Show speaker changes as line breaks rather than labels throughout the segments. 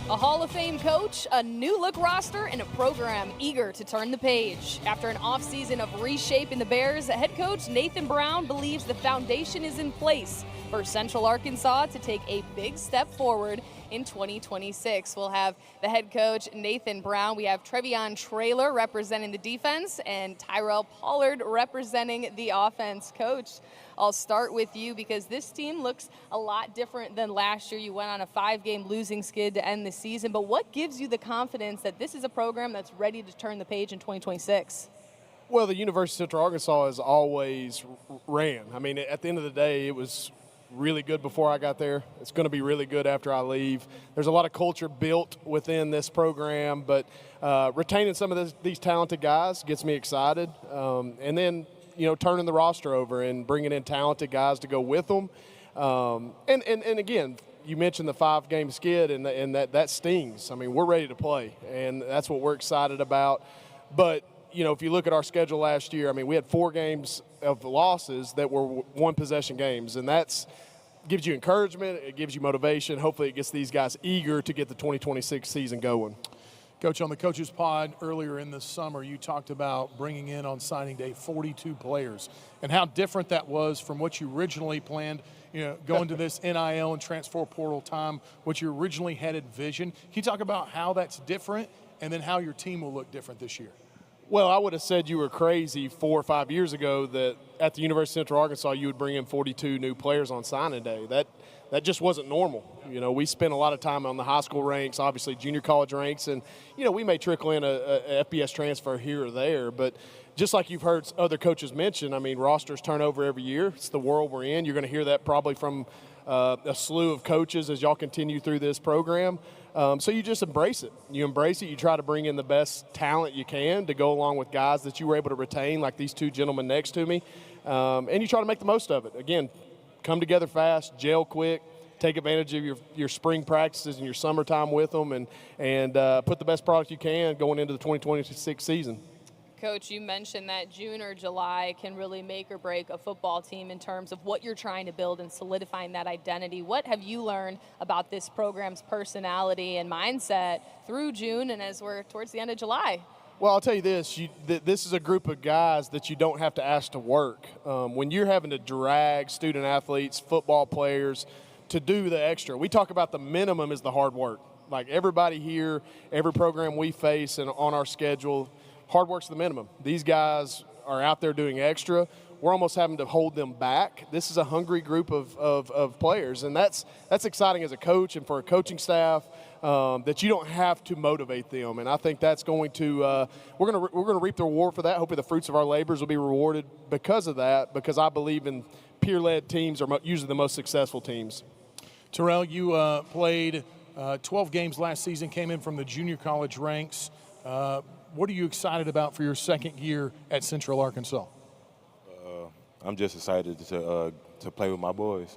A Hall of Fame coach, a new-look roster, and a program eager to turn the page. After an offseason of reshaping the Bears, head coach Nathan Brown believes the foundation is in place for Central Arkansas to take a big step forward in 2026. We'll have the head coach, Nathan Brown. We have Trevion Traylor representing the defense and Tyrell Pollard representing the offense. Coach, I'll start with you because this team looks a lot different than last year. You went on a 5-game losing skid to end the season, but what gives you the confidence that this is a program that's ready to turn the page in 2026?
Well, the University of Central Arkansas has always ran. I mean, at the end of the day, it was really good before I got there. It's going to be really good after I leave. There's a lot of culture built within this program, but retaining some of these talented guys gets me excited. And then, turning the roster over and bringing in talented guys to go with them. And again, you mentioned the 5-game skid, and that stings. I mean, we're ready to play, and that's what we're excited about. But if you look at our schedule last year, I mean, we had 4 games of losses that were one-possession games, and that's gives you encouragement, it gives you motivation. Hopefully it gets these guys eager to get the 2026 season going.
Coach, on the Coaches Pod earlier in the summer, you talked about bringing in on signing day 42 players and how different that was from what you originally planned, going to this NIL and transfer portal time, what you originally had envisioned. Can you talk about how that's different and then how your team will look different this year?
Well, I would have said you were crazy 4 or 5 years ago that at the University of Central Arkansas you would bring in 42 new players on signing day. That just wasn't normal. We spent a lot of time on the high school ranks, obviously junior college ranks, and, we may trickle in a FBS transfer here or there. But just like you've heard other coaches mention, I mean, rosters turn over every year. It's the world we're in. You're going to hear that probably from a slew of coaches as y'all continue through this program. So you just embrace it. You embrace it. You try to bring in the best talent you can to go along with guys that you were able to retain, like these 2 gentlemen next to me. And you try to make the most of it. Again, come together fast, gel quick, take advantage of your spring practices and your summertime with them, and put the best product you can going into the 2026 season.
Coach, you mentioned that June or July can really make or break a football team in terms of what you're trying to build and solidifying that identity. What have you learned about this program's personality and mindset through June and as we're towards the end of July?
Well, I'll tell you this. This is a group of guys that you don't have to ask to work. When you're having to drag student athletes, football players, to do the extra, we talk about the minimum is the hard work. Like everybody here, every program we face and on our schedule, hard work's the minimum. These guys are out there doing extra. We're almost having to hold them back. This is a hungry group of players, and that's exciting as a coach and for a coaching staff that you don't have to motivate them. And I think that's going to we're going to reap the reward for that. Hopefully, the fruits of our labors will be rewarded because of that. Because I believe in peer-led teams are usually the most successful teams.
Terrell, you played 12 games last season. Came in from the junior college ranks. What are you excited about for your second year at Central Arkansas?
I'm just excited to play with my boys.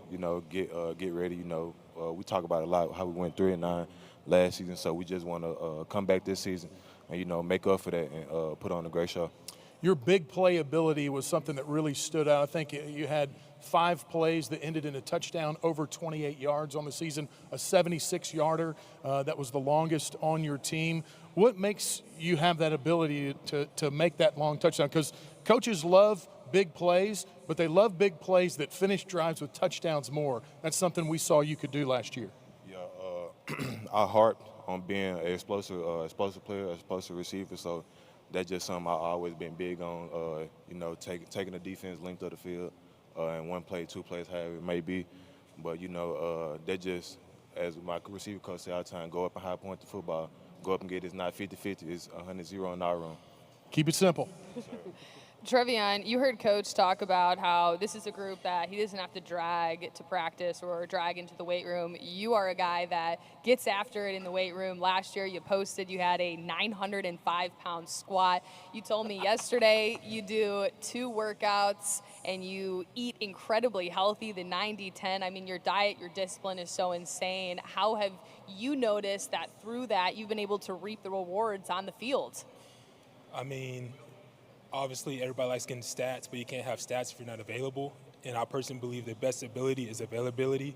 Get ready. We talk about a lot how we went 3-9 last season, so we just want to come back this season and make up for that and put on a great show.
Your big play ability was something that really stood out. I think you had 5 plays that ended in a touchdown, over 28 yards on the season, a 76-yarder that was the longest on your team. What makes you have that ability to make that long touchdown? Because coaches love big plays, but they love big plays that finish drives with touchdowns more. That's something we saw you could do last year.
Yeah, I harp on being an explosive player, explosive receiver, so that's just something I've always been big on, taking the defense length of the field, and 1 play, 2 plays, however it may be. But, that just, as my receiver coach said all the time, go up and high point the football, go up and get it. It's not 50-50, it's 100-0 in our room.
Keep it simple.
Trevion, you heard Coach talk about how this is a group that he doesn't have to drag to practice or drag into the weight room. You are a guy that gets after it in the weight room. Last year you posted you had a 905-pound squat. You told me yesterday you do 2 workouts and you eat incredibly healthy, the 90-10. I mean, your diet, your discipline is so insane. How have you noticed that through that you've been able to reap the rewards on the field?
I mean, obviously, everybody likes getting stats, but you can't have stats if you're not available. And I personally believe the best ability is availability.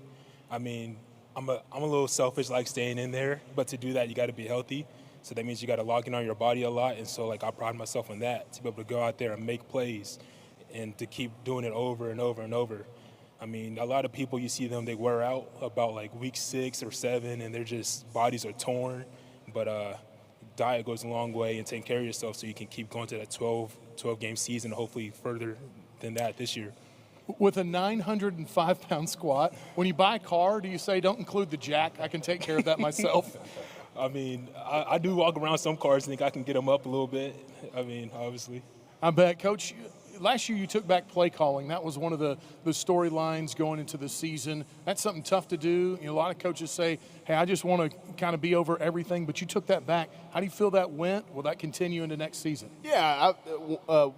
I mean, I'm a little selfish, like staying in there, but to do that, you got to be healthy. So that means you got to log in on your body a lot, and so like I pride myself on that, to be able to go out there and make plays, and to keep doing it over and over and over. I mean, a lot of people, you see them, they wear out about like week 6 or 7, and they're just, bodies are torn. But diet goes a long way, and taking care of yourself so you can keep going to that 12-game season, hopefully further than that this year.
With a 905-pound squat, when you buy a car, do you say, don't include the jack, I can take care of that myself?
I mean, I do walk around some cars and think I can get them up a little bit. I mean, obviously.
I bet. Coach, last year you took back play calling. That was one of the storylines going into the season. That's something tough to do. You know, a lot of coaches say, hey, I just want to kind of be over everything, but you took that back. How do you feel that went? Will that continue into next season?
Yeah,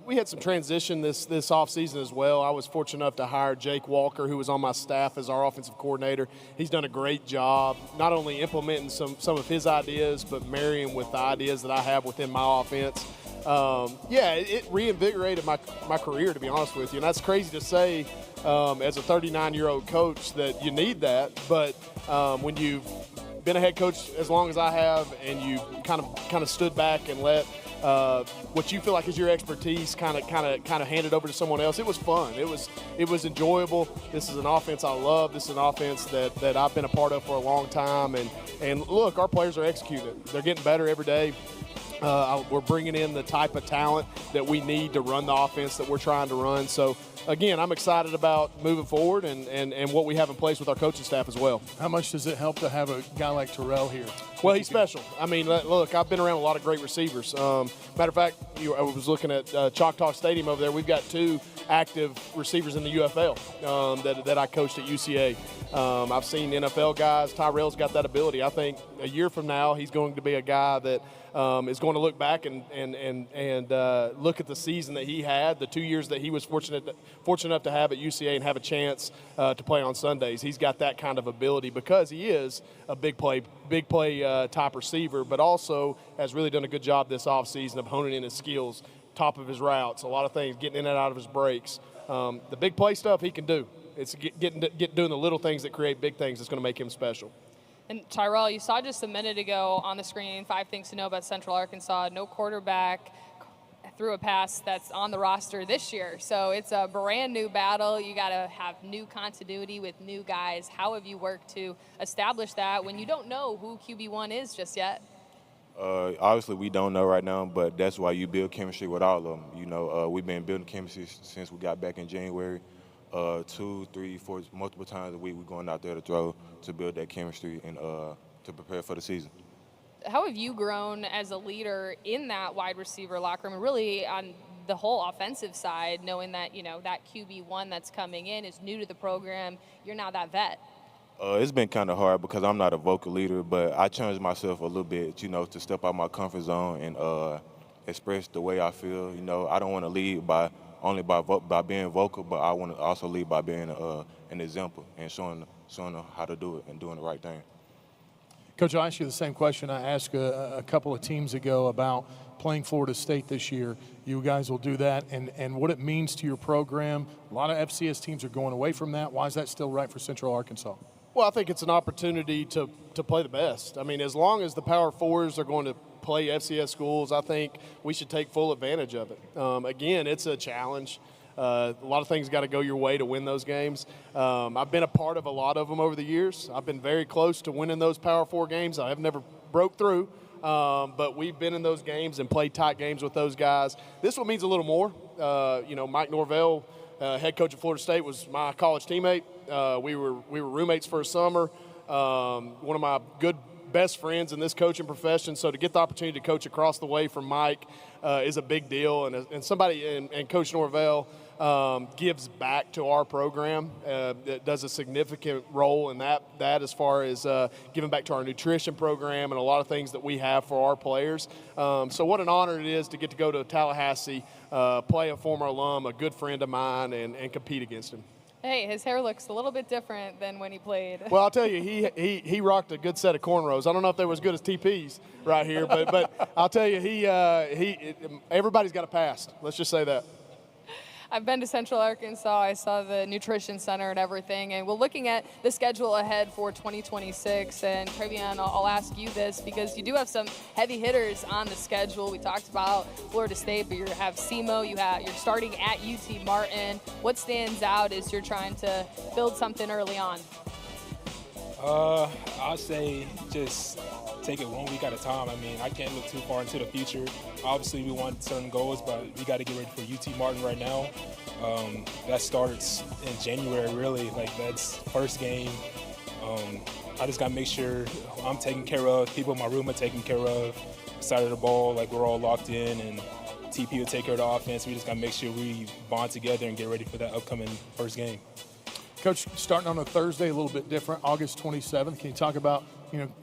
we had some transition this offseason as well. I was fortunate enough to hire Jake Walker, who was on my staff as our offensive coordinator. He's done a great job, not only implementing some of his ideas, but marrying with the ideas that I have within my offense. It reinvigorated my career, to be honest with you. And that's crazy to say as a 39-year-old coach that you need that. But when you've been a head coach as long as I have, and you kind of stood back and let what you feel like is your expertise kind of hand it over to someone else, it was fun. It was enjoyable. This is an offense I love. This is an offense that I've been a part of for a long time. And look, our players are executing. They're getting better every day. We're bringing in the type of talent that we need to run the offense that we're trying to run. So, again, I'm excited about moving forward and what we have in place with our coaching staff as well.
How much does it help to have a guy like Terrell here?
Well, he's special. I mean, look, I've been around a lot of great receivers. Matter of fact, I was looking at Choctaw Stadium over there. We've got 2 active receivers in the UFL that I coached at UCA. I've seen NFL guys. Tyrell's got that ability. I think a year from now he's going to be a guy that is going to look back and look at the season that he had, the 2 years that he was fortunate enough to have at UCA and have a chance to play on Sundays. He's got that kind of ability because he is a big play type receiver, but also has really done a good job this offseason of honing in his skills, top of his routes, a lot of things, getting in and out of his breaks. The big play stuff he can do. It's doing the little things that create big things that's going to make him special.
And Tyrell, you saw just a minute ago on the screen 5 things to know about Central Arkansas. No quarterback threw a pass that's on the roster this year. So it's a brand new battle. You got to have new continuity with new guys. How have you worked to establish that when you don't know who QB1 is just yet?
Obviously, we don't know right now, but that's why you build chemistry with all of them. You know, we've been building chemistry since we got back in January. 2, 3, 4, multiple times a week we're going out there to throw to build that chemistry and to prepare for the season.
How have you grown as a leader in that wide receiver locker room, and really on the whole offensive side, knowing that, you know, that QB1 that's coming in is new to the program, you're now that vet?
It's been kind of hard because I'm not a vocal leader, but I challenge myself a little bit, you know, to step out my comfort zone and express the way I feel. You know, I don't want to lead only by being vocal, but I want to also lead by being an example and showing them how to do it and doing the right thing.
Coach, I'll ask you the same question I asked a couple of teams ago about playing Florida State this year. You guys will do that, and what it means to your program. A lot of FCS teams are going away from that. Why is that still right for Central Arkansas?
Well, I think it's an opportunity to play the best. I mean, as long as the Power Fours are going to play FCS schools, I think we should take full advantage of it. Again, it's a challenge. A lot of things got to go your way to win those games. I've been a part of a lot of them over the years. I've been very close to winning those Power Four games. I have never broke through, but we've been in those games and played tight games with those guys. This one means a little more. Mike Norvell, head coach of Florida State, was my college teammate. We were roommates for a summer. One of my good best friends in this coaching profession. So to get the opportunity to coach across the way from Mike is a big deal. And somebody, and Coach Norvell gives back to our program. It does a significant role in that as far as giving back to our nutrition program and a lot of things that we have for our players. So what an honor it is to get to go to Tallahassee, play a former alum, a good friend of mine, and compete against him.
Hey, his hair looks a little bit different than when he played.
Well, I'll tell you, he rocked a good set of cornrows. I don't know if they were as good as TP's right here, but I'll tell you, everybody's got a past. Let's just say that.
I've been to Central Arkansas. I saw the nutrition center and everything. And we're looking at the schedule ahead for 2026. And Travion, I'll ask you this because you do have some heavy hitters on the schedule. We talked about Florida State, but you have SEMO. You're starting at UT Martin. What stands out is you're trying to build something early on?
I'll say just take it 1 week at a time. I mean, I can't look too far into the future. Obviously, we want certain goals, but we got to get ready for UT Martin right now. That starts in January, really. Like, that's first game. I just got to make sure I'm taken care of, people in my room are taken care of, side of the ball, like we're all locked in, and TP will take care of the offense. We just got to make sure we bond together and get ready for that upcoming first game.
Coach, starting on a Thursday, a little bit different, August 27th. Can you talk about,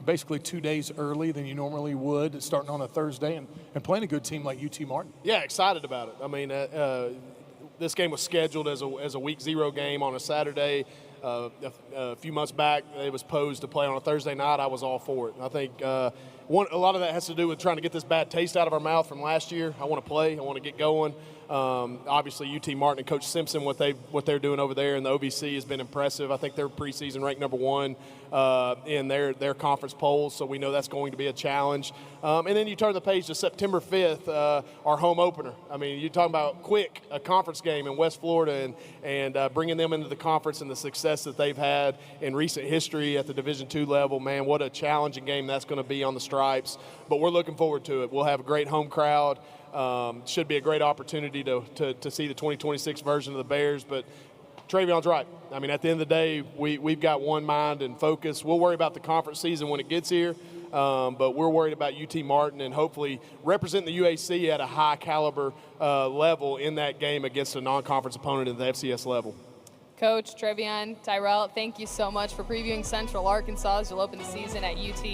basically 2 days early than you normally would, starting on a Thursday and playing a good team like UT Martin?
Yeah, excited about it. I mean, this game was scheduled as a week 0 game on a Saturday. A few months back, it was posed to play on a Thursday night. I was all for it. I think a lot of that has to do with trying to get this bad taste out of our mouth from last year. I want to play. I want to get going. Obviously, UT Martin and Coach Simpson, what they're doing over there in the OVC has been impressive. I think they're preseason ranked number 1 in their conference polls, so we know that's going to be a challenge. And then you turn the page to September 5th, our home opener. I mean, you're talking about a conference game in West Florida and bringing them into the conference and the success that they've had in recent history at the Division II level. Man, what a challenging game that's going to be on the Stripes. But we're looking forward to it. We'll have a great home crowd. Should be a great opportunity to see the 2026 version of the Bears. But Travion's right. I mean, at the end of the day, we've got one mind and focus. We'll worry about the conference season when it gets here, but we're worried about UT Martin and hopefully representing the UAC at a high caliber level in that game against a non-conference opponent at the FCS level.
Coach, Travion, Tyrell, thank you so much for previewing Central Arkansas as you'll open the season at UT.